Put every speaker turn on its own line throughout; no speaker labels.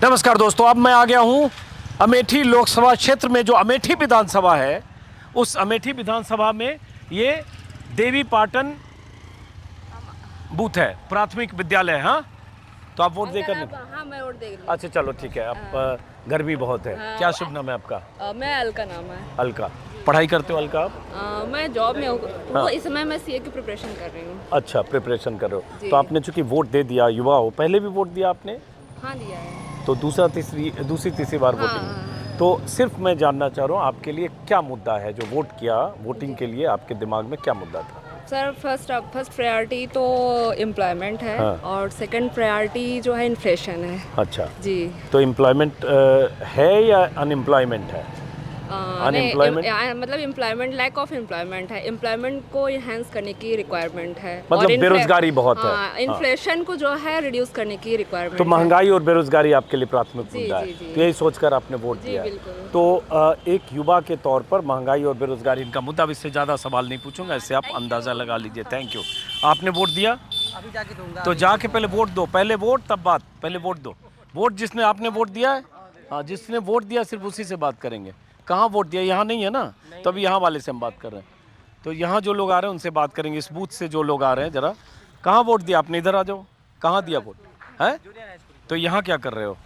नमस्कार दोस्तों, अब मैं आ गया हूँ अमेठी लोकसभा क्षेत्र में। जो अमेठी विधानसभा है, उस अमेठी विधानसभा में ये देवी पाटन बूथ है, प्राथमिक विद्यालय। हाँ, तो आप वोट देकर
हाँ, मैं वोट दे।
अच्छा चलो ठीक है। अब गर्मी बहुत है।
हाँ,
क्या शुभ नाम है आपका?
मैं अलका नाम है।
अलका, पढ़ाई करते हो अलका आप?
मैं जॉब में हूँ।
हाँ।
इस समय मैं सीए की प्रिपरेशन कर रही हूँ।
अच्छा, प्रिपरेशन कर रहे हो। तो आपने चूंकि वोट दे दिया, युवा हो, पहले भी वोट दिया आपने?
हाँ, दिया है।
तो दूसरी तीसरी बार वोटिंग। तो सिर्फ मैं जानना चाह रहा हूँ आपके लिए क्या मुद्दा है जो वोट किया वोटिंग के लिए, आपके दिमाग में क्या मुद्दा था?
सर, फर्स्ट प्रायोरिटी तो एम्प्लॉयमेंट है।
हाँ।
और सेकंड प्रायोरिटी जो है इन्फ्लेशन है।
अच्छा
जी।
तो एम्प्लॉयमेंट है या अनएम्प्लॉयमेंट है? अनएम्प्लॉयमेंट
मतलब एम्प्लॉयमेंट, लैक ऑफ एम्प्लॉयमेंट है। एम्प्लॉयमेंट को इनहेंस करने की रिक्वायरमेंट है।
मतलब बेरोजगारी बहुत है।
इन्फ्लेशन को जो है रिड्यूस करने की रिक्वायरमेंट
तो महंगाई और बेरोजगारी आपके लिए प्राथमिक मुद्दा है।
जी।
तो यही सोचकर आपने वोट दिया। तो एक युवा के तौर पर महंगाई और बेरोजगारी इनका मुद्दा। अब इससे ज़्यादा सवाल नहीं पूछूंगा, इससे आप अंदाज़ा लगा लीजिए। Thank you. आपने वोट दिया?
अभी जाके दूंगा।
तो जाके पहले वोट दो, पहले वोट तब बात। पहले वोट दो। वोट जिसने आपने वोट दिया है, हाँ, जिसने वोट दिया सिर्फ उसी से बात करेंगे। कहाँ वोट दिया? यहाँ नहीं है ना, तो अभी यहाँ वाले से हम बात कर रहे हैं। तो यहाँ जो लोग आ रहे हैं उनसे बात करेंगे। इस बूथ से जो लोग आ रहे हैं, जरा कहाँ वोट दिया आपने? इधर आ जाओ। कहाँ दिया वोट है? तो यहाँ क्या कर रहे हो?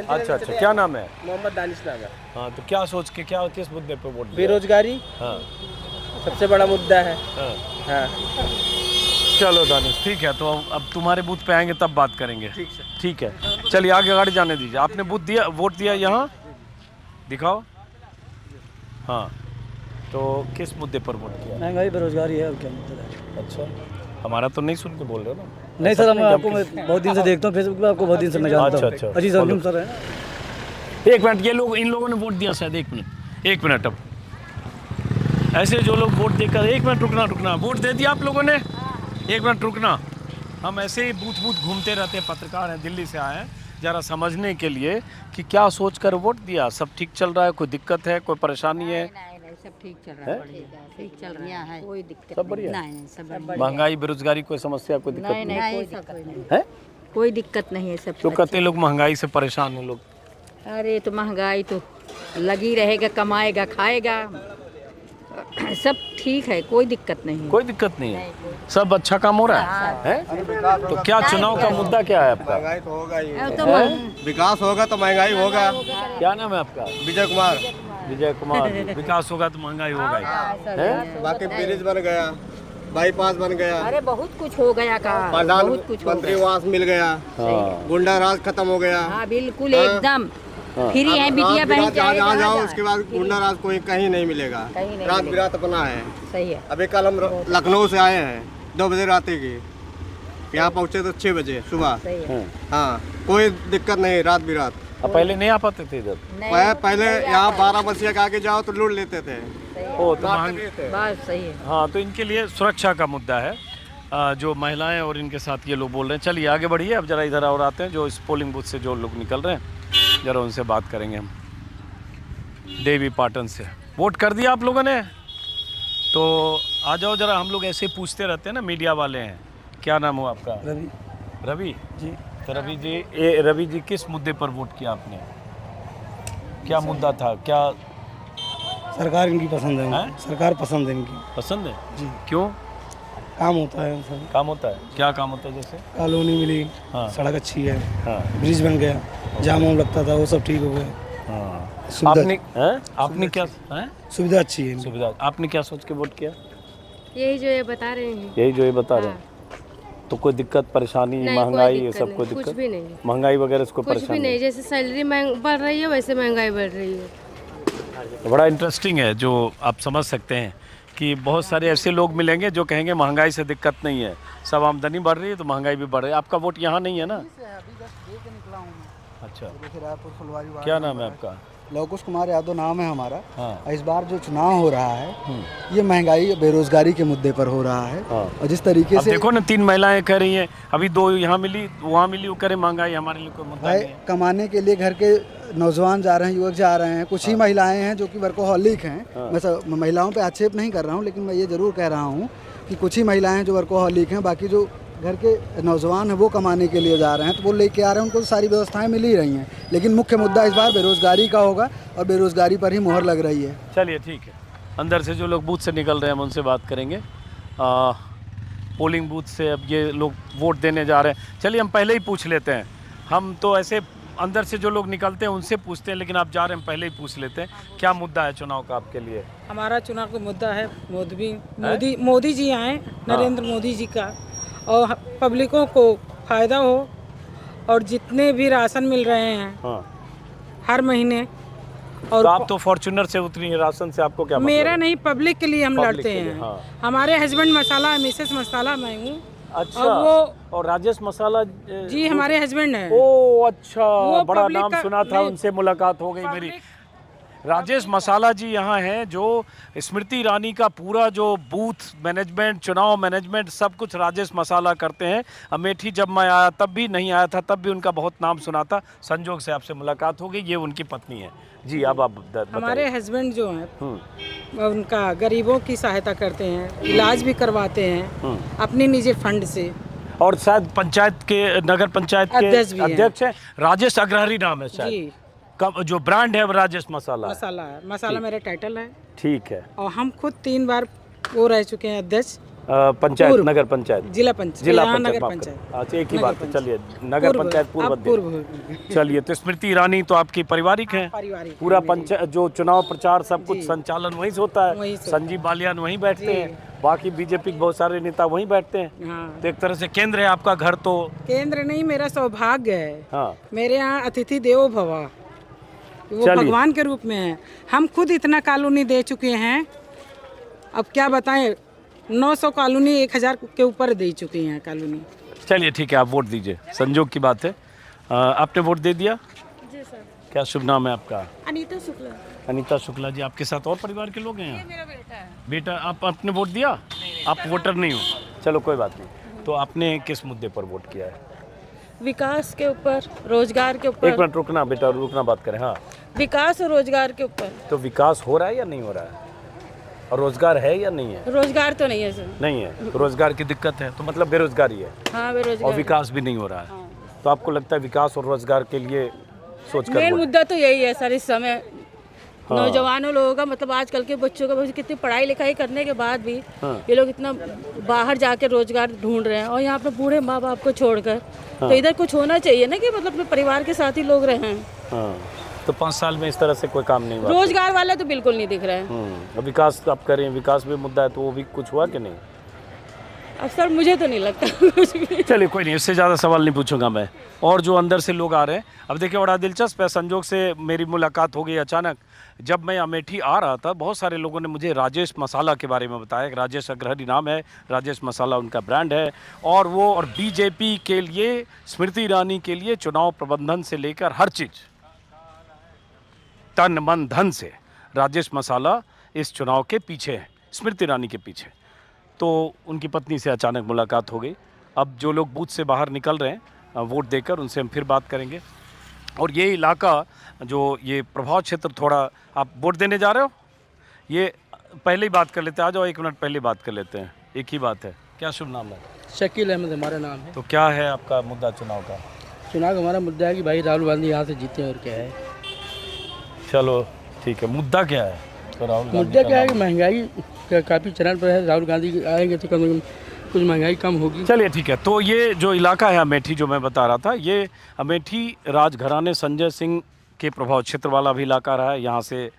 अच्छा, क्या नाम है?
मोहम्मद दानिश नाम है।
हाँ, तो क्या सोच के, क्या किस मुद्दे पे वोट दिया?
बेरोजगारी।
हाँ,
सबसे बड़ा मुद्दा है। हाँ।
चलो दानिश, ठीक है। तो अब तुम्हारे बूथ पे आएंगे तब बात करेंगे। ठीक है, चलिए आगे गाड़ी जाने दीजिए। आपने बूथ दिया, वोट दिया, यहाँ दिखाओ। हाँ, तो किस मुद्दे पर वोट किया?
महंगाई बेरोजगारी है, और क्या मुद्दा है?
अच्छा, हमारा तो नहीं सुन के बोल रहे हो ना?
नहीं सर, मैं आपको बहुत दिन से देखता हूँ फेसबुक पे, आपको बहुत दिन से मैं जानता हूँ।
अच्छा।
अजी सर है।
एक मिनट, ये लोग, इन लोगों ने वोट दिया शायद। एक मिनट। अब ऐसे जो लोग वोट देकर, एक मिनट रुकना। वोट दे दिया आप लोगों ने? एक मिनट रुकना। हम ऐसे ही बूथ घूमते रहते हैं, पत्रकार हैं, दिल्ली से आए हैं ज़रा समझने के लिए कि क्या सोचकर वोट दिया। सब ठीक चल रहा है? कोई दिक्कत है, कोई परेशानी है?
नहीं, सब ठीक चल रहा है। ठीक चल रहा है, कोई दिक्कत
सब बढ़िया?
नहीं, सब बढ़िया।
महंगाई बेरोजगारी कोई समस्या, कोई दिक्कत नहीं
नहीं, सब नहीं
है?
कोई दिक्कत नहीं है। सब
क्यों कहते हैं लोग महंगाई से परेशान हैं लोग?
अरे तो महंगाई तो लगी रहेगा, कमाएगा खाएगा, सब ठीक है, कोई दिक्कत नहीं है।
कोई दिक्कत नहीं है, सब अच्छा काम हो रहा है? तो क्या चुनाव का मुद्दा क्या है आपका?
महंगाई तो होगा ही।
तो
विकास होगा तो महंगाई होगा।
क्या नाम है आपका?
विजय कुमार।
विजय कुमार। विकास होगा तो महंगाई होगा ही।
बाकी ब्रिज बन गया, बाईपास बन गया,
अरे बहुत कुछ हो गया का, बहुत कुछ हो गया।
मंत्रीवास मिल गया, गुंडा राज खत्म हो गया।
हाँ बिल्कुल, एकदम फ्री है। बिटिया बहन
जहाँ जाओ उसके बाद गुंडा राज कोई कहीं नहीं मिलेगा। रात बिरात अपना है।
सही है।
अभी कल हम लखनऊ से आए हैं 2 बजे रात की, यहाँ पहुँचे तो 6 बजे सुबह।
सही है।
हाँ, कोई दिक्कत नहीं, रात बिरात।
अब पहले नहीं आ पाते थे इधर?
पहले यहाँ 12 बजे के आगे जाओ तो लूट लेते थे।
ओ, तो
बात सही है।
हाँ, तो इनके लिए सुरक्षा का मुद्दा है, जो महिलाएं और इनके साथ ये लोग बोल रहे हैं। चलिए आगे बढ़िए। अब जरा इधर और आते हैं, जो इस पोलिंग बूथ से जो लोग निकल रहे हैं, जरा उनसे बात करेंगे हम। देवी पाटन से वोट कर दिया आप लोगों ने? तो आ जाओ जरा। हम लोग ऐसे पूछते रहते हैं ना, मीडिया वाले हैं। क्या नाम हो आपका? रवि
जी।
तो रवि जी किस मुद्दे पर वोट किया आपने? क्या मुद्दा था? क्या
सरकार इनकी पसंद है? सरकार पसंद है इनकी।
पसंद है
जी।
क्यों?
काम होता है सर।
काम होता है? क्या काम होता है? जैसे
कॉलोनी मिली,
हाँ।
सड़क अच्छी है,
हाँ।
ब्रिज बन गया, जाम वाम लगता था वो सब ठीक हो गया।
हाँ। आपने क्या है?
सुविधा अच्छी है।
सुविधा। आपने क्या सोच के वोट किया?
यही जो ये बता रहे हैं।
यही जो ये बता रहे हैं। तो कोई दिक्कत परेशानी, महंगाई, ये सब कोई दिक्कत?
कुछ भी नहीं,
महंगाई वगैरह इसको
कुछ भी
परेशानी
नहीं। जैसे सैलरी बढ़ रही है वैसे महंगाई बढ़ रही है।
बड़ा इंटरेस्टिंग है, जो आप समझ सकते हैं कि बहुत सारे ऐसे लोग मिलेंगे जो कहेंगे महंगाई से दिक्कत नहीं है, सब आमदनी बढ़ रही है तो महंगाई भी बढ़ रही है। आपका वोट यहाँ नहीं है ना? अच्छा, क्या नाम है आपका?
लवकुश कुमार यादव नाम है हमारा।
हाँ।
इस बार जो चुनाव हो रहा है ये महंगाई बेरोजगारी के मुद्दे पर हो रहा है।
हाँ।
और जिस तरीके से
देखो ना, 3 महिलाएं कह रही हैं, अभी 2 यहाँ मिली, वहाँ मिली, वो करे महंगाई हमारे लिए कोई मुद्दा नहीं है।
कमाने के लिए घर के नौजवान जा रहे हैं, युवक जा रहे हैं। कुछ ही महिलाएं हैं जो कि वर्कोहॉलिक हैं। मैं महिलाओं पे आक्षेप नहीं कर रहा हूँ, लेकिन मैं ये जरूर कह रहा हूँ कि कुछ ही महिलाएं हैं जो वर्कोहॉलिक हैं। बाकी जो घर के नौजवान हैं वो कमाने के लिए जा रहे हैं, तो वो लेके आ रहे हैं, उनको तो सारी व्यवस्थाएं मिल ही रही हैं। लेकिन मुख्य मुद्दा इस बार बेरोज़गारी का होगा और बेरोज़गारी पर ही मुहर लग रही है।
चलिए ठीक है, अंदर से जो लोग बूथ से निकल रहे हैं हम उनसे बात करेंगे। पोलिंग बूथ से अब ये लोग वोट देने जा रहे हैं। चलिए हम पहले ही पूछ लेते हैं, हम तो ऐसे अंदर से जो लोग निकलते हैं उनसे पूछते हैं, लेकिन आप जा रहे हैं पहले ही पूछ लेते हैं, क्या मुद्दा है चुनाव का आपके लिए?
हमारा चुनाव का मुद्दा है मोदी जी आए, नरेंद्र मोदी जी का, और पब्लिकों को फ़ायदा हो, और जितने भी राशन मिल रहे हैं
हाँ।
हर महीने। और
तो आप तो फॉर्च्यूनर से उतरी हैं, राशन से आपको क्या मतलब
मेरा
है?
नहीं, पब्लिक के लिए हम
पब्लिक
लड़ते
के लिए,
हैं।
हाँ।
हमारे हस्बैंड मसाला, मिसेस मसाला मैं हूँ।
अच्छा,
और
और राजेश मसाला
जी हमारे हस्बैंड हैं।
ओ अच्छा,
वो
बड़ा
पब्लिक
नाम
का-
सुना था,
नहीं,
उनसे मुलाकात हो गई मेरी। राजेश मसाला जी यहाँ हैं, जो स्मृति ईरानी का पूरा जो बूथ मैनेजमेंट, चुनाव मैनेजमेंट सब कुछ राजेश मसाला करते हैं। अमेठी जब मैं आया तब भी नहीं आया था, तब भी उनका बहुत नाम सुना था। संजोग से आपसे मुलाकात हो गई, ये उनकी पत्नी है जी। अब आप
हमारे हस्बैंड जो हैं उनका गरीबों की सहायता करते हैं, इलाज भी करवाते हैं अपनी निजी फंड से।
और शायद पंचायत के, नगर पंचायत के
अध्यक्ष भी हैं।
अध्यक्ष हैं, राजेश अग्रहरी नाम है शायद।
जी,
कब जो ब्रांड है वो राजेश मसाला है।
मसाला है, मसाला मेरा टाइटल है।
ठीक है।
और हम खुद 3 बार वो रह चुके हैं अध्यक्ष,
पंचायत,
पूर्व।
नगर पंचायत,
जिला पंचायत,
जिला
यहाँ
पंचायत,
नगर
माफ
पंचायत।
करें। अच्छा, एक ही
नगर
बात है।
पंचायत।
चलिए, नगर
पूर्व,
पंचायत पूर्व
अब
अध्यक्ष।
पूर्व।
चलिए, तो स्मृति ईरानी तो आपकी पारिवारिक है।
पारिवारिक
पूरा
है मेरी।
पंचायत जो चुनाव प्रचार सब कुछ
जी।
संचालन वहीं से होता
वहीं
है।
से।
संजीव बालियान वहीं बैठते
जी।
हैं, बाकी बीजेपी के बहुत सारे नेता वहीं बैठते हैं।
हाँ।
तो एक तरह से केंद्र है आपका घर तो।
केंद्र नहीं, मेरा सौभाग्य है।
हाँ,
मेरे यहाँ अतिथि देवो भव, वो
चलिए।
भगवान के रूप में है। हम खुद इतना कॉलोनी दे चुके हैं, अब क्या बताएं, 900 कॉलोनी 1000 के ऊपर दे चुके हैं कॉलोनी।
चलिए ठीक है, आप वोट दीजिए, संजोग की बात है। आपने वोट दे दिया?
जी सर।
क्या शुभ नाम है आपका?
अनीता शुक्ला।
अनीता शुक्ला जी, आपके साथ और परिवार के लोग हैं यहाँ?
मेरा बेटा है।
बेटा, आप आपने वोट दिया? आप वोटर नहीं हो, चलो कोई बात नहीं। तो आपने किस मुद्दे पर वोट किया है?
विकास के ऊपर, रोजगार के
एक
ऊपर।
मिनट रुकना बेटा, रुकना, बात करें। हाँ,
विकास और रोजगार के ऊपर।
तो विकास हो रहा है या नहीं हो रहा है? और रोजगार है या नहीं है?
रोजगार तो नहीं है सर।
नहीं है, तो रोजगार की दिक्कत है, तो मतलब बेरोजगारी है
हाँ,
और
बेरोजगार।
विकास भी नहीं हो रहा है। तो आपको लगता है विकास और रोजगार के लिए सोचकर
मेन
वोट-
मुद्दा तो यही है सर इस समय।
हाँ।
नौजवानों लोगों का, मतलब आजकल के बच्चों का, कितनी पढ़ाई लिखाई करने के बाद भी
हाँ।
ये लोग इतना बाहर जाके रोजगार ढूंढ रहे हैं, और यहाँ पे बूढ़े माँ बाप को छोड़कर। तो इधर कुछ होना चाहिए ना, कि मतलब अपने परिवार के साथ ही लोग रहे।
हाँ, तो 5 साल में इस तरह से कोई काम नहीं हुआ।
रोजगार वाला तो बिल्कुल नहीं दिख रहा है।
अब विकास आप करें, विकास भी मुद्दा है, तो वो भी कुछ हुआ कि नहीं?
अब सर मुझे तो नहीं लगता कुछ भी।
चलिए कोई नहीं, इससे ज़्यादा सवाल नहीं पूछूंगा मैं। और जो अंदर से लोग आ रहे हैं, अब देखिए बड़ा दिलचस्प है, संजोग से मेरी मुलाकात हो गई अचानक। जब मैं अमेठी आ रहा था, बहुत सारे लोगों ने मुझे राजेश मसाला के बारे में बताया कि राजेश अग्रहरी नाम है, राजेश मसाला उनका ब्रांड है, और वो और बीजेपी के लिए, स्मृति ईरानी के लिए चुनाव प्रबंधन से लेकर हर चीज़, तन मन धन से राजेश मसाला इस चुनाव के पीछे है, स्मृति ईरानी के पीछे। तो उनकी पत्नी से अचानक मुलाकात हो गई। अब जो लोग बूथ से बाहर निकल रहे हैं वोट देकर, उनसे हम फिर बात करेंगे। और ये इलाका जो ये प्रभाव क्षेत्र, थोड़ा आप वोट देने जा रहे हो, ये पहले ही बात कर लेते हैं। आ जाओ, 1 मिनट पहले बात कर लेते हैं, एक ही बात है। क्या शुभ नाम है?
शकील अहमद हमारा नाम है।
तो क्या है आपका मुद्दा चुनाव का?
चुनाव का हमारा मुद्दा है कि भाई राहुल गांधी यहाँ से जीते, और क्या है
चलो ठीक है, मुद्दा क्या है? तो राहुल गांधी
मुद्दा
का
क्या है कि
नाम-
महंगाई का काफ़ी चरण पर है। राहुल गांधी आएंगे तो कम से कम कुछ महंगाई कम होगी।
चलिए ठीक है। तो ये जो इलाका है अमेठी, जो मैं बता रहा था, ये अमेठी राजघराने संजय सिंह के प्रभाव क्षेत्र वाला भी इलाका रहा है। यहाँ से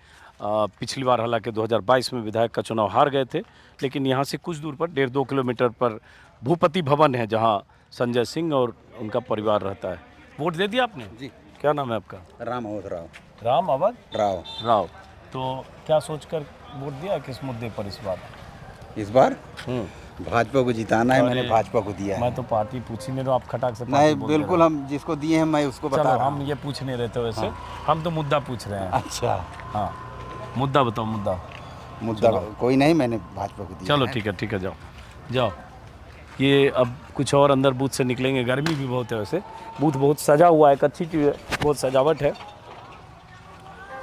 पिछली बार हालांकि 2022 में विधायक का चुनाव हार गए थे, लेकिन यहाँ से कुछ दूर पर 1.5-2 किलोमीटर पर भूपति भवन है, जहाँ संजय सिंह और उनका परिवार रहता है। वोट दे दिया आपने?
जी।
क्या नाम है आपका?
राम अवध राव।
राम अवध
राव।
राव। तो क्या सोचकर वोट दिया, किस मुद्दे पर इस बार?
इस बार भाजपा को जिताना है, मैंने
अरे,
भाजपा को दिया है।
मैं तो पार्टी पूछ ही नहीं रहा, आप खटाक से पार्टी
नहीं,
बोल दे
बिल्कुल,
रहे
हम जिसको दिए हैं मैं उसको
हो।
बता
चलो,
रहा
हम
हूँ।
ये पूछ नहीं रहे थे वैसे, हम तो मुद्दा पूछ रहे हैं।
अच्छा,
हाँ, मुद्दा बताओ, मुद्दा।
मुद्दा कोई नहीं, मैंने भाजपा को दिया
चलो
है।
ठीक है, जाओ जाओ। ये अब कुछ और अंदर बूथ से निकलेंगे, गर्मी भी बहुत है वैसे। बूथ बहुत सजा हुआ है, अच्छी चीज़ है, बहुत सजावट है।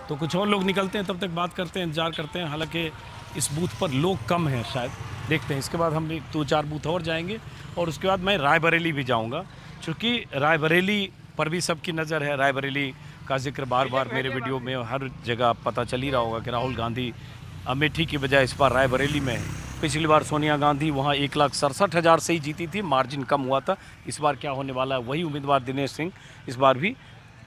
तो कुछ और लोग निकलते हैं, तब तक बात करते हैं, इंतजार करते हैं। हालांकि इस बूथ पर लोग कम हैं शायद, देखते हैं। इसके बाद हम 2-4 बूथ और जाएंगे और उसके बाद मैं रायबरेली भी जाऊंगा, क्योंकि रायबरेली पर भी सबकी नज़र है। रायबरेली का जिक्र बार बार मेरे वीडियो में हर जगह पता चल ही रहा होगा कि राहुल गांधी अमेठी की बजाय इस बार रायबरेली में है। पिछली बार सोनिया गांधी वहाँ 1,67,000 से ही जीती थी, मार्जिन कम हुआ था। इस बार क्या होने वाला है, वही उम्मीदवार दिनेश सिंह इस बार भी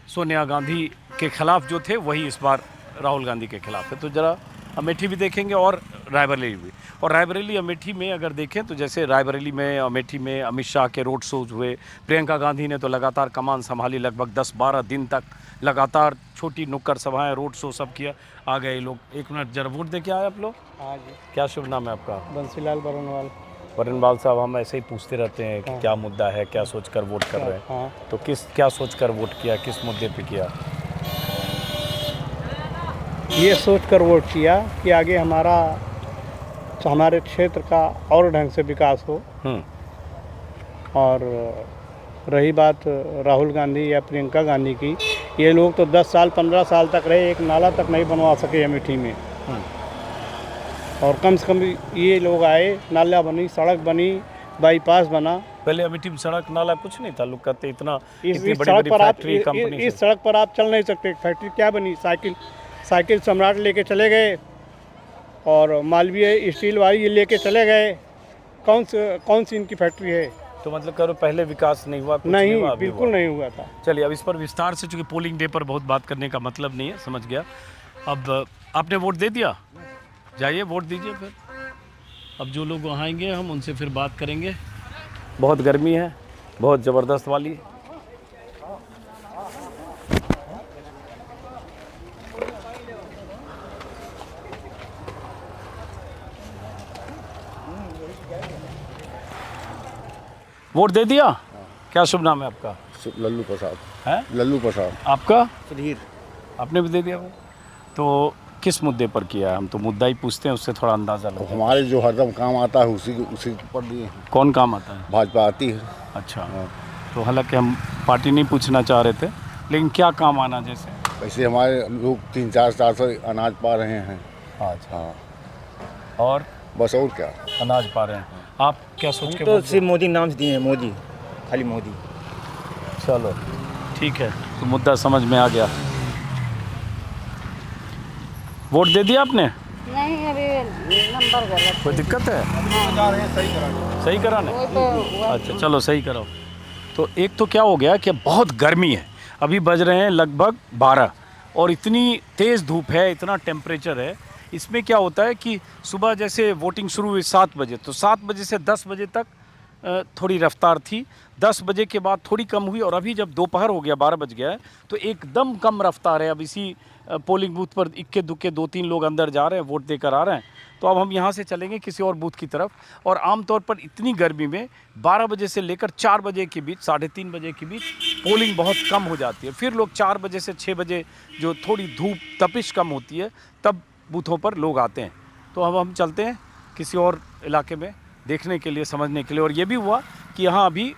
सोनिया गांधी के खिलाफ जो थे वही इस बार राहुल गांधी के खिलाफ है। तो ज़रा अमेठी भी देखेंगे और रायबरेली भी। और रायबरेली अमेठी में अगर देखें तो जैसे रायबरेली में अमेठी में अमित शाह के रोड शोज हुए, प्रियंका गांधी ने तो लगातार कमान संभाली, लगभग 10-12 दिन तक लगातार छोटी नुक्कड़ सभाएं, रोड शो सब किया। आ गए लोग। एक मिनट जरा वोट दे के आए आप लोग?
हाँ जी।
क्या शुभ नाम है आपका?
बंसीलाल बरनवाल।
बरनवाल साहब, हम ऐसे ही पूछते रहते हैं कि क्या मुद्दा है, क्या सोचकर वोट कर रहे हैं।
हाँ।
तो क्या सोचकर वोट किया, किस मुद्दे पे किया?
ये सोच कर वोट किया कि आगे हमारे क्षेत्र का और ढंग से विकास हो। और रही बात राहुल गांधी या प्रियंका गांधी की, ये लोग तो 10 साल 15 साल तक रहे, एक नाला तक नहीं बनवा सके अमेठी में। और कम से कम ये लोग आए, नाला बनी, सड़क बनी, बाईपास बना।
पहले अमेठी में सड़क नाला कुछ नहीं था, लोग कहते इतनी
इस
बड़ी बड़ी फैक्ट्री कंपनी।
इस सड़क पर आप चल नहीं सकते। फैक्ट्री क्या बनी? साइकिल सम्राट लेके चले गए और मालवीय स्टील वाली ये लेके चले गए। कौन सी इनकी फैक्ट्री है?
तो मतलब करो पहले विकास नहीं हुआ?
नहीं, बिल्कुल नहीं हुआ था।
चलिए अब इस पर विस्तार से, चूंकि पोलिंग डे पर बहुत बात करने का मतलब नहीं है, समझ गया। अब आपने वोट दे दिया, जाइए वोट दीजिए फिर। अब जो लोग वहाँ आएंगे हम उनसे फिर बात करेंगे। बहुत गर्मी है, बहुत ज़बरदस्त वाली। वोट दे दिया? क्या शुभ नाम है आपका?
लल्लू प्रसाद।
है
लल्लू प्रसाद।
आपका?
सुधीर।
आपने भी दे दिया वो? तो किस मुद्दे पर किया है? हम तो मुद्दा ही पूछते हैं, उससे थोड़ा अंदाज़ा लगता है।
हमारे जो हरदम काम आता है उसी पर दिए।
कौन काम आता है?
भाजपा आती है।
अच्छा। तो हालांकि हम पार्टी नहीं पूछना चाह रहे थे, लेकिन क्या काम आना जैसे?
वैसे हमारे लोग 3-4 साल से अनाज पा रहे हैं।
अच्छा।
हाँ,
और
बस और क्या,
अनाज पा रहे हैं। आप क्या सोच के?
तो सिर्फ मोदी नाम से दिए हैं, मोदी, खाली मोदी।
चलो ठीक है, तो मुद्दा समझ में आ गया। वोट दे दिया आपने?
नहीं, अभी नंबर गलत।
कोई दिक्कत है? सही कराने? अच्छा चलो सही कराओ। तो एक तो क्या हो गया कि बहुत गर्मी है, अभी बज रहे हैं लगभग 12 और इतनी तेज़ धूप है, इतना टेम्परेचर है। इसमें क्या होता है कि सुबह जैसे वोटिंग शुरू हुई 7 बजे, तो 7 बजे से 10 बजे तक थोड़ी रफ्तार थी, 10 बजे के बाद थोड़ी कम हुई और अभी जब दोपहर हो गया, 12 बज गया है, तो एकदम कम रफ्तार है। अब इसी पोलिंग बूथ पर इक्के दुक्के 2-3 लोग अंदर जा रहे हैं, वोट देकर आ रहे हैं। तो अब हम यहाँ से चलेंगे किसी और बूथ की तरफ। और आमतौर पर इतनी गर्मी में 12 बजे से लेकर 4 बजे के बीच, 3:30 बजे के बीच पोलिंग बहुत कम हो जाती है। फिर लोग 4 बजे से 6 बजे जो थोड़ी धूप तपिश कम होती है, तब बूथों पर लोग आते हैं। तो अब हम चलते हैं किसी और इलाके में देखने के लिए, समझने के लिए। और ये भी हुआ कि यहाँ अभी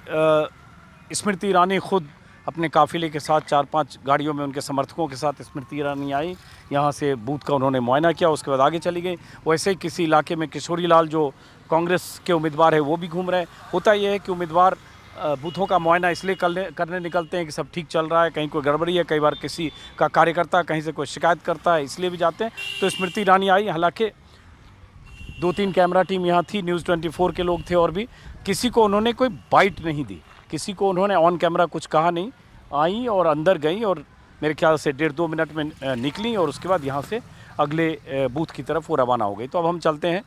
स्मृति ईरानी खुद अपने काफ़िले के साथ 4-5 गाड़ियों में उनके समर्थकों के साथ स्मृति ईरानी आई, यहाँ से बूथ का उन्होंने मुआयना किया, उसके बाद आगे चली गई। वैसे ही किसी इलाके में किशोरी लाल जो कांग्रेस के उम्मीदवार है वो भी घूम रहे हैं। होता यह है कि उम्मीदवार बूथों का मुआयना इसलिए करने निकलते हैं कि सब ठीक चल रहा है, कहीं कोई गड़बड़ी है, कई बार किसी का कार्यकर्ता कहीं से कोई शिकायत करता है, इसलिए भी जाते हैं। तो स्मृति ईरानी आई, हालांकि 2-3 कैमरा टीम यहाँ थी, न्यूज़ 24 के लोग थे, और भी किसी को उन्होंने कोई बाइट नहीं दी, किसी को उन्होंने ऑन कैमरा कुछ कहा नहीं। आई और अंदर गई और मेरे ख्याल से 1.5-2 मिनट में निकली और उसके बाद यहाँ से अगले बूथ की तरफ वो रवाना हो गई। तो अब हम चलते हैं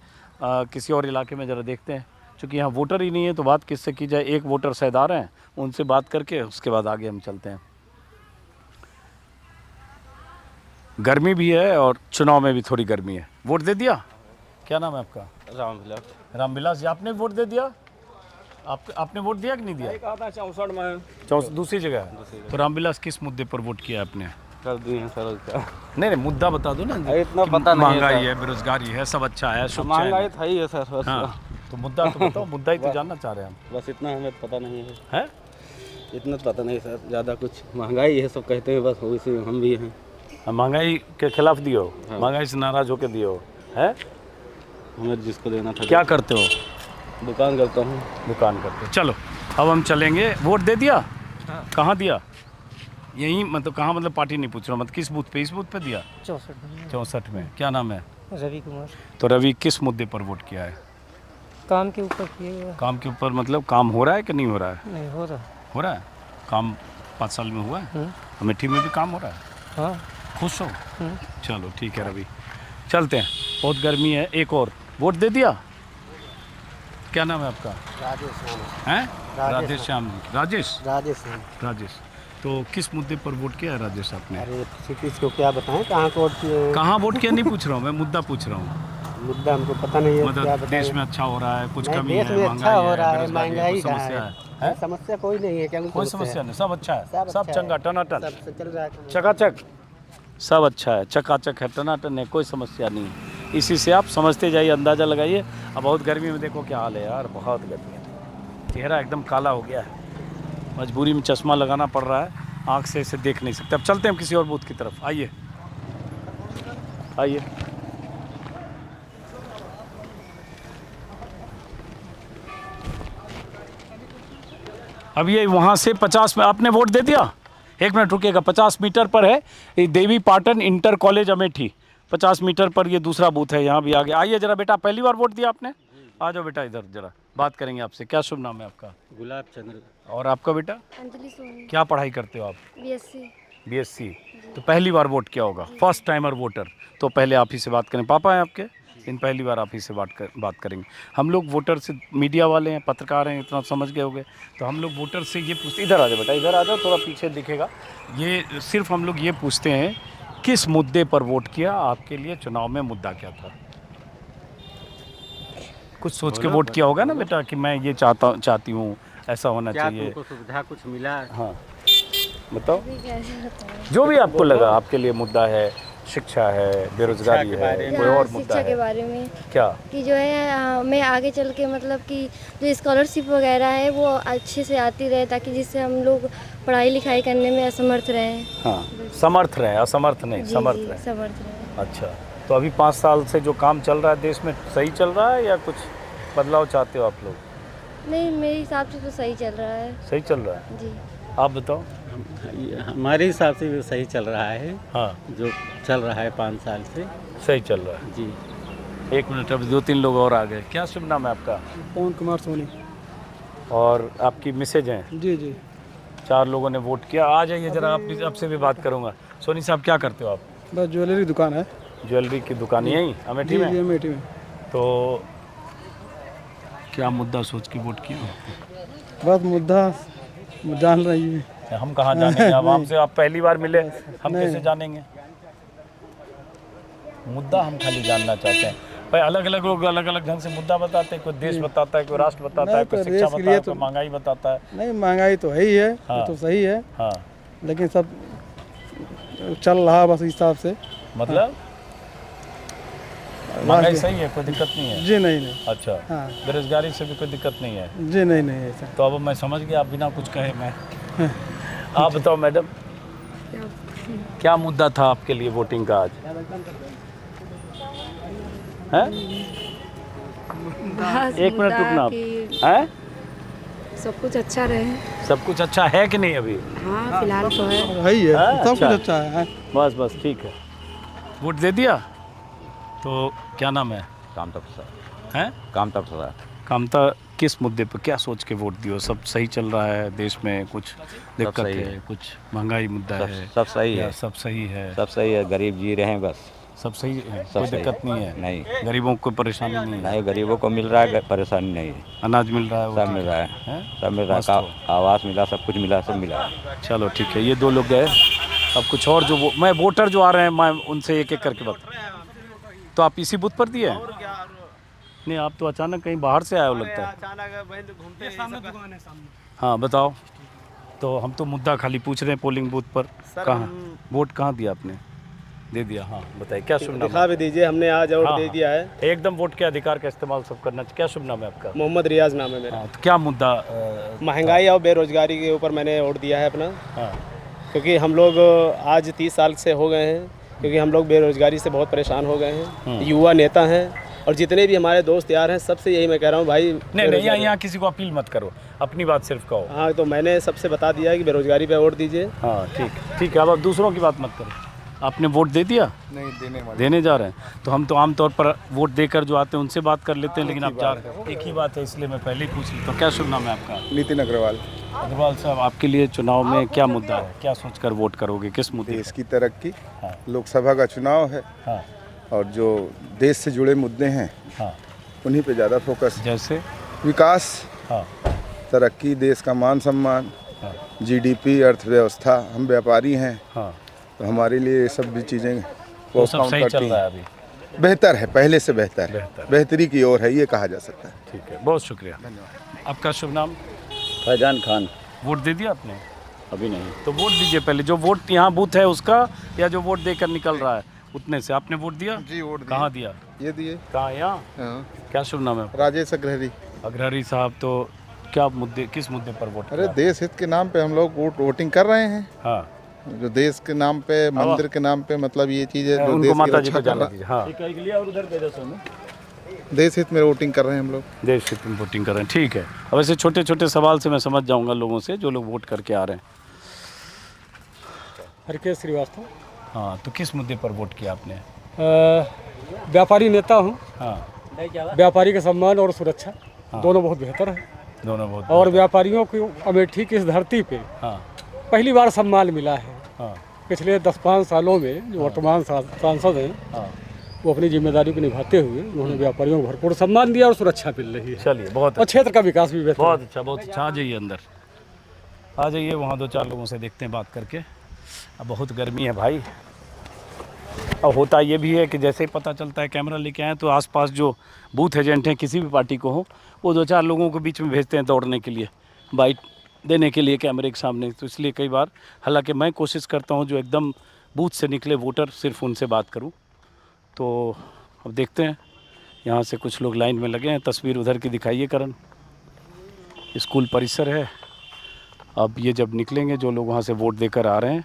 किसी और इलाके में, ज़रा देखते हैं। चूँकि यहाँ वोटर ही नहीं है तो बात किससे की जाए। एक वोटर शायद आ रहे हैं, उनसे बात करके उसके बाद आगे हम चलते हैं। गर्मी भी है और चुनाव में भी थोड़ी गर्मी है। वोट दे दिया? क्या नाम है आपका?
रामविलास।
रामविलास जी, आपने वोट दे दिया? आपने वोट दिया कि नहीं दिया?
64 में।
दूसरी जगह है। तो रामविलास किस मुद्दे पर वोट किया आपने?
कर दिए हैं सर।
नहीं मुद्दा बता दो ना।
इतना पता नहीं है।
महंगाई है, बेरोजगारी है, सब अच्छा है,
महंगाई था ही है सर।
हाँ, तो मुद्दा तो बताओ, मुद्दा ही तो जानना चाह रहे हैं हम।
बस इतना हमें पता नहीं है।
इतना तो पता नहीं सर, ज़्यादा कुछ महंगाई है सब कहते हैं, बस वैसे हम भी हैं।
महंगाई के खिलाफ दियो? महंगाई से नाराज होकर दियो है?
हमें जिसको देना था।
क्या करते हो?
दुकान करता हूँ।
दुकान करते हो। चलो अब हम चलेंगे। वोट दे दिया? कहाँ दिया? यहीं मतलब कहाँ, मतलब पार्टी नहीं पूछ रहा, मतलब किस बूथ पे? इस बूथ पे दिया? 64 में। क्या नाम है?
रवि कुमार।
तो रवि किस मुद्दे पर वोट किया है?
काम के ऊपर किए हुआ।
काम के ऊपर मतलब काम हो रहा है कि नहीं हो रहा है?
नहीं हो रहा।
हो रहा है काम। 5 साल में हुआ है? अमेठी में भी काम हो रहा है?
हाँ।
खुश हो? चलो ठीक है रवि, चलते हैं, बहुत गर्मी है। एक और वोट दे दिया? क्या नाम है आपका?
राजेश।
हैं? राजेश श्याम जी। राजेश?
राजेश।
राजेश। तो किस मुद्दे पर वोट किया है राजेश आपने?
अरे किसको क्या बताएं, कहाँ को वोट किए?
कहाँ वोट किया नहीं पूछ रहा हूँ मैं, मुद्दा पूछ रहा हूँ।
मुद्दा हमको पता नहीं है।
मतलब देश में अच्छा हो रहा है, कुछ कमी है,
देश में अच्छा हो रहा है, महंगाई का
समस्या
है। समस्या कोई नहीं है क्या?
कोई समस्या नहीं, सब अच्छा है, सब चंगा टनाटन,
सब चल रहा है,
चकाचक, सब अच्छा है, चकाचक है, टनाटन है, कोई समस्या नहीं है। इसी से आप समझते जाइए, अंदाज़ा लगाइए। अब बहुत गर्मी में देखो क्या हाल है यार, बहुत गर्मी है, चेहरा एकदम काला हो गया है, मजबूरी में चश्मा लगाना पड़ रहा है, आँख से इसे देख नहीं सकते। अब चलते हैं हम किसी और बूथ की तरफ। आइए आइए। अब ये वहाँ से 50 में आपने वोट दे दिया? 1 मिनट रुकिएगा। 50 मीटर पर है ये Devi Patan inter college Amethi, 50 metre पर ये दूसरा बूथ है, यहाँ भी आगे। आइए जरा बेटा, पहली बार वोट दिया आपने? आ जाओ बेटा इधर, जरा बात करेंगे आपसे। क्या शुभ नाम है आपका?
गुलाब चंद्र।
और आपका बेटा?
अंजलि सोनी।
क्या पढ़ाई करते हो आप?
बीएससी।
बीएससी। तो पहली बार वोट किया होगा, फर्स्ट टाइमर वोटर। तो पहले आप ही से बात करें, पापा हैं आपके? इन पहली बार आप ही से बात करेंगे। हम लोग वोटर से, मीडिया वाले हैं, पत्रकार हैं, इतना समझ गए होंगे, तो हम लोग वोटर से ये पूछते, इधर आ जाओ बेटा, इधर आ जाओ, थोड़ा पीछे दिखेगा। ये सिर्फ हम लोग ये पूछते हैं किस मुद्दे पर वोट किया, आपके लिए चुनाव में मुद्दा क्या था? कुछ सोच के वोट किया होगा ना बेटा, कि मैं ये चाहती हूँ, ऐसा होना चाहिए।
तुमको सुविधा कुछ मिला?
हाँ बताओ, जो भी आपको लगा आपके लिए मुद्दा है, शिक्षा है, बेरोजगारी है, कोई और मुद्दा
शिक्षा
है?
के बारे में
क्या?
कि जो है मैं आगे चल के मतलब कि जो स्कॉलरशिप वगैरह है वो अच्छे से आती रहे, ताकि जिससे हम लोग पढ़ाई लिखाई करने में असमर्थ रहें।
हाँ, समर्थ रहें, असमर्थ नहीं, समर्थ रहें।
समर्थ रहें।
अच्छा, तो अभी 5 साल से जो काम चल रहा है देश में, सही चल रहा है या कुछ बदलाव चाहते हो आप लोग?
नहीं, मेरे हिसाब से तो सही चल रहा है।
सही चल रहा है
जी।
आप बताओ।
हमारे हिसाब से भी सही चल रहा है।
हाँ,
जो चल रहा है 5 साल से
सही चल रहा है
जी।
1 मिनट, अब 2-3 लोग और आ गए। क्या शुभ नाम है आपका?
पवन कुमार सोनी।
और आपकी मिसेज हैं?
जी जी।
4 लोगों ने वोट किया। आ जाइए जरा, आपसे भी बात करूंगा। सोनी साहब क्या करते हो आप?
बस ज्वेलरी दुकान है।
ज्वेलरी की दुकान यहीं अमेठी में?
जी, अमेठी में।
तो क्या मुद्दा सोच के वोट किया?
बस मुद्दा जान रही है।
हम कहाँ जानेंगे? अब हमसे आप पहली बार मिले, हम कैसे जानेंगे मुद्दा? हम खाली जानना चाहते हैं भाई। अलग अलग लोग अलग अलग ढंग से मुद्दा बताते हैं, कोई देश बताता है, कोई राष्ट्र बताता है, कोई शिक्षा बताता है, कोई महंगाई बताता है।
नहीं, महंगाई तो है ही है।
हाँ,
तो सही है।
हाँ,
लेकिन सब चल रहा बस हिसाब से।
मतलब महंगाई सही है, कोई दिक्कत नहीं है?
जी नहीं।
अच्छा,
हाँ।
बेरोजगारी से भी कोई दिक्कत नहीं है?
जी नहीं ऐसा।
तो अब मैं समझ गया, आप बिना कुछ कहे मैं आप बताओ मैडम, क्या मुद्दा था आपके लिए वोटिंग का आज? हैं? 1 मिनट रुकना आप। हैं?
सब कुछ अच्छा रहे।
सब कुछ अच्छा है कि नहीं अभी?
हाँ, फिलहाल तो है।
वही है, सब
अच्छा।
कुछ अच्छा है।
बस ठीक है। वोट दे दिया? तो क्या नाम है?
कामता प्रसाद।
हैं?
कामता प्रसाद।
कामता, किस मुद्दे पर क्या सोच के वोट दियो? सब सही चल रहा है देश में? कुछ दिक्कत है? कुछ महंगाई मुद्दा है?
सब सही है।
सब सही है?
सब सही है, गरीब जी रहे हैं बस।
सब सही है, कोई दिक्कत नहीं है?
नहीं,
गरीबों को परेशानी नहीं है?
नहीं, गरीबों को मिल रहा है, परेशानी नहीं है।
अनाज मिल रहा है?
सब मिल रहा है, सब मिल रहा है,
मस्त
आवास मिला, सब कुछ मिला, सब मिला है।
चलो ठीक है, ये 2 लोग गए। अब कुछ और जो मैं वोटर जो आ रहे हैं, मैं उनसे एक एक करके बता। तो आप इसी बूथ पर दिए? नहीं, आप तो अचानक कहीं बाहर से आए हो लगता है। हाँ बताओ। तो हम तो मुद्दा खाली पूछ रहे हैं पोलिंग बूथ पर। कहाँ वोट कहाँ दिया आपने? दे दिया? हाँ बताइए, क्या शुभ नाम?
दिखा भी दीजिए, हमने आज वोट दे दिया है।
एकदम वोट के अधिकार का इस्तेमाल सब करना चाहिए। क्या शुभ नाम है आपका?
मोहम्मद रियाज नाम है मेरा।
हाँ, तो क्या मुद्दा?
महंगाई और बेरोजगारी के ऊपर मैंने वोट दिया है अपना।
हाँ,
क्योंकि हम लोग आज 30 साल से हो गए हैं, क्योंकि हम लोग बेरोजगारी से बहुत परेशान हो गए हैं। युवा नेता हैं और जितने भी हमारे दोस्त यार हैं सबसे यही मैं कह रहा हूँ भाई,
नहीं यहाँ किसी को अपील मत करो, अपनी बात सिर्फ कहो।
हाँ तो मैंने सबसे बता दिया है कि बेरोजगारी पे वोट दीजिए।
हाँ ठीक है, अब आप दूसरों की बात मत करो। आपने वोट दे दिया?
नहीं,
देने जा रहे हैं। तो हम तो आमतौर पर वोट देकर जो आते हैं उनसे बात कर लेते हैं, लेकिन आप जा रहे हैं, एक ही बात है, इसलिए मैं पहले ही पूछ ली। तो क्या शुभ नाम है आपका?
नितिन अग्रवाल।
अग्रवाल साहब, आपके लिए चुनाव में क्या मुद्दा है, क्या सोचकर वोट करोगे, किस मुद्दे?
देश की तरक्की,
हाँ।
लोकसभा का चुनाव है,
हाँ।
और जो देश से जुड़े मुद्दे हैं,
हाँ।
उन्हीं पे ज़्यादा फोकस।
जैसे
विकास,
हाँ।
तरक्की, देश का मान सम्मान,
हाँ।
जीडीपी, अर्थव्यवस्था। हम व्यापारी हैं,
हाँ।
तो हमारे लिए ये सब भी चीज़ें
वो सब सही चल रहा है अभी?
बेहतर है, पहले से बेहतर, बेहतरी की ओर है, ये कहा जा सकता है।
ठीक है, बहुत शुक्रिया, धन्यवाद। आपका शुभ नाम?
फैजान खान।
वोट दे दिया आपने?
अभी नहीं।
तो वोट दीजिए पहले, जो वोट यहाँ बूथ है उसका, या जो वोट देकर निकल रहा है उतने से। आपने वोट दिया?
जी वोट दिया।
कहाँ दिया?
ये दिए।
कहाँ? यहाँ? क्या शुभ नाम है?
राजेश अग्रहरी।
अग्रहरी साहब, तो क्या मुद्दे, किस मुद्दे पर वोट?
अरे देश हित के नाम पे हम लोग वोटिंग कर रहे हैं।
हाँ,
जो देश के नाम पे, मंदिर के नाम पे, मतलब ये चीज़ें
उनको माता जी को जाना दीजिए। हाँ,
देश हित में वोटिंग कर रहे हैं हम लोग।
देश हित में वोटिंग कर रहे हैं, ठीक है। अब ऐसे छोटे छोटे सवाल से मैं समझ जाऊंगा लोगों से, जो लोग वोट करके आ रहे हैं।
हरकेश श्रीवास्तव।
हाँ, तो किस मुद्दे पर वोट किया आपने?
व्यापारी नेता हूँ।
हाँ।
व्यापारी का सम्मान और सुरक्षा दोनों बहुत बेहतर है।
दोनों बहुत।
और व्यापारियों को अमेठी की इस धरती पे पहली बार सम्मान मिला है। पिछले 10-5 सालों में जो वर्तमान सांसद हैं, वो अपनी जिम्मेदारी को निभाते हुए उन्होंने व्यापारियों को भरपूर सम्मान दिया और सुरक्षा मिल रही है।
चलिए, बहुत
और क्षेत्र का विकास भी बेहतर।
बहुत अच्छा, बहुत अच्छा। आ जाइए अंदर, आ जाइए, वहाँ 2-4 लोगों से देखते हैं बात करके। अब बहुत गर्मी है भाई। अब होता ये भी है कि जैसे ही पता चलता है कैमरा लेके आए, तो आसपास जो बूथ एजेंट हैं किसी भी पार्टी को हो, वो 2-4 लोगों को बीच में भेजते हैं दौड़ने के लिए, बाइट देने के लिए कैमरे के सामने। तो इसलिए कई बार, हालांकि मैं कोशिश करता हूं जो एकदम बूथ से निकले वोटर, सिर्फ उनसे बात करूं। तो अब देखते हैं, यहाँ से कुछ लोग लाइन में लगे हैं। तस्वीर उधर की दिखाइए करण, स्कूल परिसर है। अब ये जब निकलेंगे, जो लोग वहाँ से वोट देकर आ रहे हैं,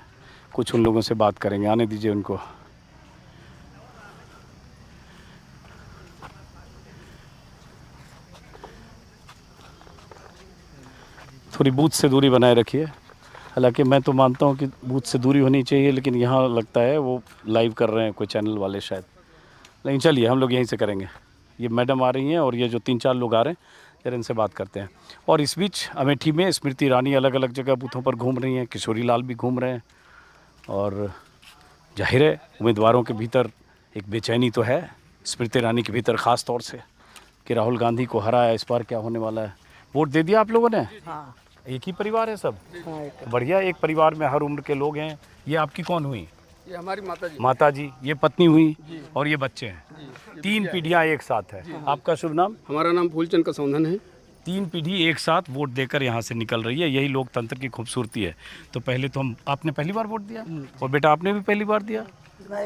कुछ उन लोगों से बात करेंगे। आने दीजिए उनको। थोड़ी बूथ से दूरी बनाए रखिए। हालांकि मैं तो मानता हूं कि बूथ से दूरी होनी चाहिए, लेकिन यहाँ लगता है वो लाइव कर रहे हैं कोई चैनल वाले शायद। लेकिन चलिए, हम लोग यहीं से करेंगे। ये मैडम आ रही हैं और ये जो 3-4 लोग आ रहे हैं, जरा इनसे बात करते हैं। और इस बीच अमेठी में स्मृति ईरानी अलग अलग जगह बूथों पर घूम रही हैं, किशोरी लाल भी घूम रहे हैं। और जाहिर है उम्मीदवारों के भीतर एक बेचैनी तो है, स्मृति ईरानी के भीतर ख़ास तौर से, कि राहुल गांधी को हराया, इस बार क्या होने वाला है। वोट दे दिया आप लोगों ने?
हाँ।
एक ही परिवार है सब? बढ़िया, एक परिवार में हर उम्र के लोग हैं। ये आपकी कौन हुई?
ये हमारी
माता जी। ये पत्नी हुई और ये बच्चे हैं। 3 पीढ़ियाँ एक साथ है। आपका शुभ नाम?
हमारा नाम फूलचंद कसौंधन है।
3 पीढ़ी एक साथ वोट देकर यहाँ से निकल रही है, यही लोकतंत्र की खूबसूरती है। तो पहले तो आपने पहली बार वोट दिया, और बेटा आपने भी पहली बार दिया,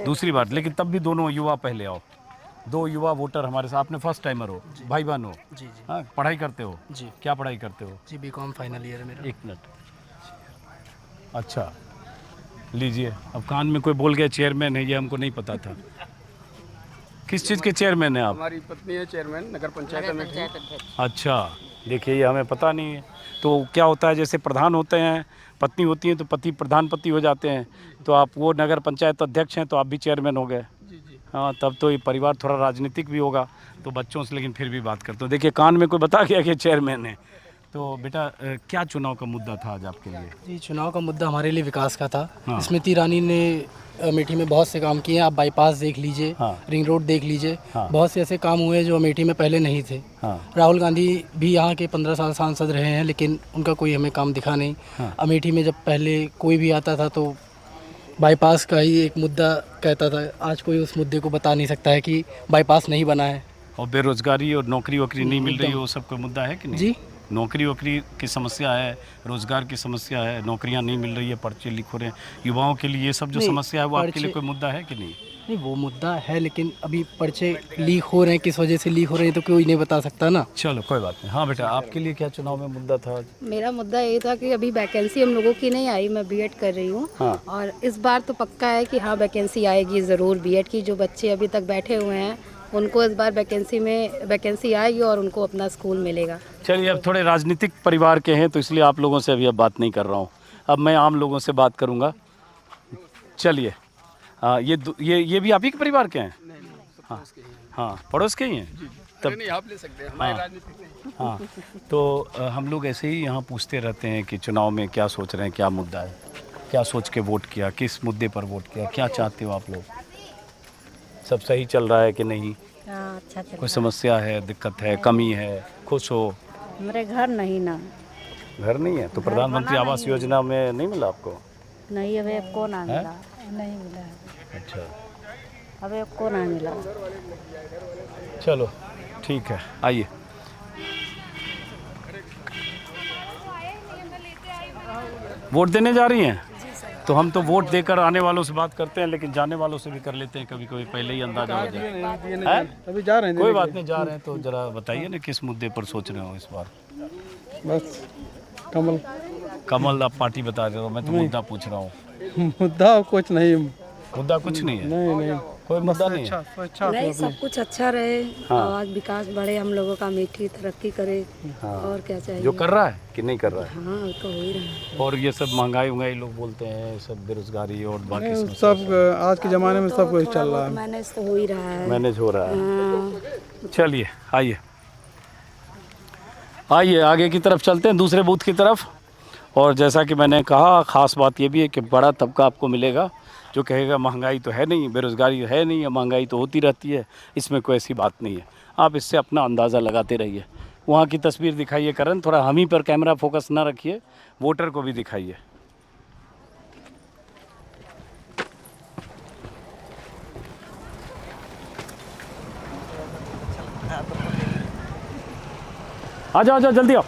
दूसरी बार, लेकिन तब भी दोनों युवा पहले आओ। 2 युवा वोटर हमारे साथ। आपने फर्स्ट टाइमर हो, भाई बहन हो?
जी जी।
हाँ, पढ़ाई करते हो?
जी।
क्या पढ़ाई करते हो?
जी, बीकॉम फाइनल ईयर है मेरा।
1 मिनट। अच्छा, लीजिए। अब कान में कोई बोल गया चेयरमैन है, ये हमको नहीं पता था। किस चीज़ के चेयरमैन है आप?
हमारी पत्नी है चेयरमैन नगर पंचायत अमेठी।
अच्छा, देखिए ये हमें पता नहीं है। तो क्या होता है, जैसे प्रधान होते हैं, पत्नी होती है तो पति प्रधान पति हो जाते हैं, तो आप वो नगर पंचायत अध्यक्ष हैं, तो आप भी चेयरमैन हो गए। हाँ, तब तो ये परिवार थोड़ा राजनीतिक भी होगा, तो बच्चों से, लेकिन फिर भी बात करते हो। देखिए कान में कोई बता गया कि चेयरमैन है। तो बेटा, क्या चुनाव का मुद्दा था आज आपके लिए?
जी, चुनाव का मुद्दा हमारे लिए विकास का था।
हाँ।
स्मृति ईरानी ने अमेठी में बहुत से काम किए हैं। आप बाईपास देख लीजिए,
हाँ।
रिंग रोड देख लीजिए,
हाँ।
बहुत से ऐसे काम हुए जो अमेठी में पहले नहीं थे।
हाँ।
राहुल गांधी भी यहाँ के 15 साल सांसद रहे हैं, लेकिन उनका कोई हमें काम दिखा नहीं।
हाँ।
अमेठी में जब पहले कोई भी आता था तो बाईपास का ही एक मुद्दा कहता था। आज कोई उस मुद्दे को बता नहीं सकता है कि बाईपास नहीं बना है।
और बेरोजगारी और नौकरी वोकरी नहीं मिल रही है, वो सब कोई मुद्दा है कि नहीं?
जी,
नौकरी वोकरी की समस्या है, रोजगार की समस्या है, नौकरियां नहीं मिल रही है, पर्चे लीक हो रहे हैं युवाओं के लिए, ये सब जो समस्या है वो आपके लिए कोई मुद्दा है कि नहीं?
नहीं, वो मुद्दा है, लेकिन अभी पर्चे लीक हो रहे हैं, किस वजह से लीक हो रहे हैं तो कोई नहीं बता सकता ना।
चलो कोई बात नहीं। हाँ बेटा, आपके लिए क्या चुनाव में मुद्दा था?
मेरा मुद्दा ये था कि अभी वैकेंसी हम लोगों की नहीं आई। मैं बीएड कर रही हूँ।
हाँ।
और इस बार तो पक्का है कि हाँ वैकेंसी आएगी ज़रूर बीएड की। जो बच्चे अभी तक बैठे हुए हैं उनको इस बार वैकेंसी आएगी और उनको अपना स्कूल मिलेगा।
चलिए, अब थोड़े राजनीतिक परिवार के हैं तो इसलिए आप लोगों से अभी अब बात नहीं कर रहा हूँ, अब मैं आम लोगों से बात करूँगा। चलिए, ये भी आप ही के परिवार के हैं? हाँ हाँ, पड़ोस के ही हैं तब।
नहीं, आप ले सकते हैं, हमारे राजनीतिक नहीं।
हाँ, तो हम लोग ऐसे ही यहाँ पूछते रहते हैं कि चुनाव में क्या सोच रहे हैं, क्या मुद्दा है, क्या सोच के वोट किया, किस मुद्दे पर वोट किया, क्या चाहते हो आप लोग, सब सही चल रहा है कि नहीं?
अच्छा चल
कोई समस्या है, दिक्कत है, कमी है, खुश हो?
हमारे घर नहीं ना,
घर नहीं है तो प्रधानमंत्री आवास योजना में नहीं मिला आपको?
नहीं, अभी को ना मिला, नहीं मिला।
अच्छा,
अभी को ना मिला।
चलो ठीक है, आइए। वोट देने जा रही हैं? तो हम तो वोट देकर आने वालों से बात करते हैं, लेकिन जाने वालों से भी कर लेते हैं, कभी कभी पहले ही अंदाजा हो जाए।
अभी जा रहे हैं,
कोई बात नहीं, जा रहे हैं तो जरा बताइए ना किस मुद्दे पर सोच रहे हो इस बार?
बस कमल
आप पार्टी बता रहे हो, मैं तो मुद्दा पूछ रहा हूँ।
मुद्दा कुछ नहीं,
मुद्दा कुछ नहीं है?
नहीं,
कोई मुद्दा नहीं है।
नहीं, सब कुछ अच्छा रहे,
हाँ।
और विकास बढ़े, हम लोगों का मीठी तरक्की करे,
हाँ।
और क्या चाहिए?
जो कर रहा है कि नहीं कर रहा है?
हाँ, तो हो ही रहा है।
और ये सब महंगाई लोग बोलते हैं, सब बेरोजगारी और बाकी
सब आज के ज़माने में सब कुछ चल रहा है,
मैनेज तो हो ही रहा है,
मैनेज हो रहा है।
हाँ।
चलिए, आइए आगे की तरफ चलते हैं, दूसरे बूथ की तरफ। और जैसा कि मैंने कहा, ख़ास बात ये भी है कि बड़ा तबका आपको मिलेगा जो कहेगा महंगाई तो है नहीं, बेरोज़गारी है नहीं, या महंगाई तो होती रहती है, इसमें कोई ऐसी बात नहीं है। आप इससे अपना अंदाज़ा लगाते रहिए। वहाँ की तस्वीर दिखाइए करण, थोड़ा हम ही पर कैमरा फोकस ना रखिए, वोटर को भी दिखाइए। आ जाओ जल्दी आओ।